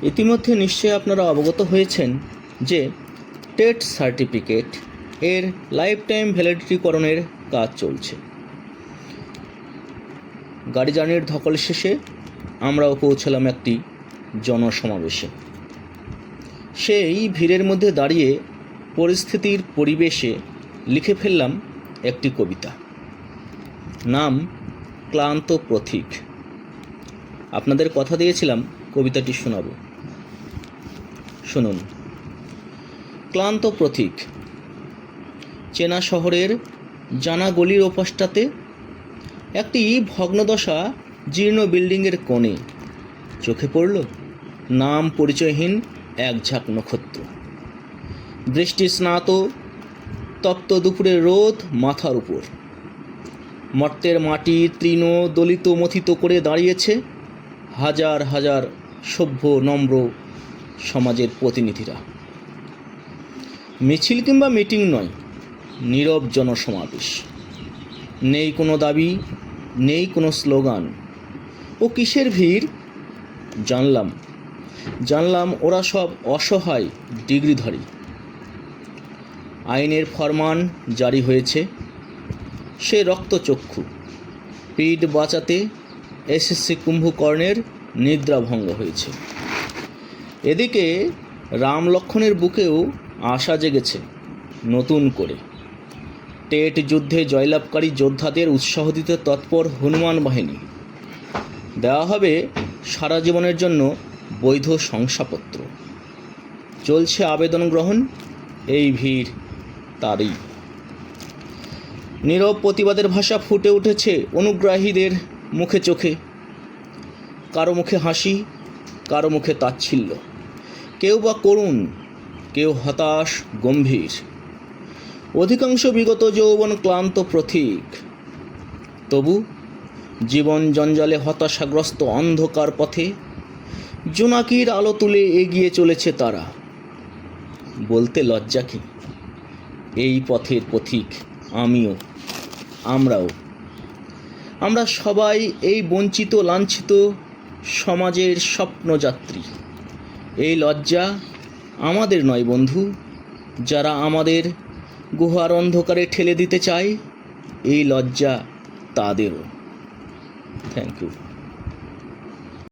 ইতিমধ্যে নিশ্চয়ই আপনারা অবগত হয়েছেন যে টেট সার্টিফিকেট এর লাইফ টাইম ভ্যালিডিটিকরণের কাজ চলছে। গাড়ি জার্নির ধকল শেষে আমরাও পৌঁছলাম একটি জনসমাবেশে। সেই ভিড়ের মধ্যে দাঁড়িয়ে পরিস্থিতির পরিবেশে লিখে ফেললাম একটি কবিতা, নাম ক্লান্ত পথিক। আপনাদের কথা দিয়েছিলাম কবিতাটি শোনাব, শুনুন। ক্লান্ত পথিক। চেনা শহরের জানা গলির ওপাশটাতে একটি ভগ্নদশা জীর্ণ বিল্ডিংয়ের কোণে চোখে পড়ল নাম পরিচয়হীন এক ঝাঁক নক্ষত্র। বৃষ্টি স্নাত তপ্ত দুপুরের রোদ মাথার উপর। মর্তের মাটি তৃণ দলিত মথিত করে দাঁড়িয়েছে হাজার হাজার সভ্য নম্র সমাজের প্রতিনিধিরা। মিছিল কিংবা মিটিং নয়, নীরব জনসমাবেশ। নেই কোনো দাবি, নেই কোনো স্লোগান। ও কিসের ভিড়? জানলাম ওরা সব অসহায় ডিগ্রিধারী। আইনের ফরমান জারি হয়েছে, সে রক্তচক্ষু। পিঠ বাঁচাতে এসএসসি কুম্ভকর্ণের নিদ্রাভঙ্গ হয়েছে। এদিকে রাম লক্ষ্মণের বুকেও আশা জেগেছে নতুন করে। টেট যুদ্ধে জয়লাভকারী যোদ্ধাদের উৎসাহ দিতে তৎপর হনুমান বাহিনী। দেওয়া হবে সারা জীবনের জন্য বৈধ শংসাপত্র। চলছে আবেদন গ্রহণ, এই ভিড় তারই। নীরব প্রতিবাদের ভাষা ফুটে উঠেছে অনুগ্রাহীদের মুখে চোখে। কারো মুখে হাসি, কারো মুখে তাচ্ছিল্য। কেউ বা করুণ, কেউ হতাশ গম্ভীর। অধিকাংশ বিগত যৌবন ক্লান্ত পথিক। তবু জীবন জঞ্জালে হতাশাগ্রস্ত অন্ধকার পথে জোনাকির আলো তুলে এগিয়ে চলেছে তারা। বলতে লজ্জা কি, এই পথের পথিক আমিও, আমরা সবাই এই বঞ্চিত লাঞ্ছিত সমাজের স্বপ্নযাত্রী। এই লজ্জা আমাদের নয় বন্ধু, যারা আমাদের গুহার অন্ধকারে ঠেলে দিতে চায়, এই লজ্জা তাদেরও। Thank you.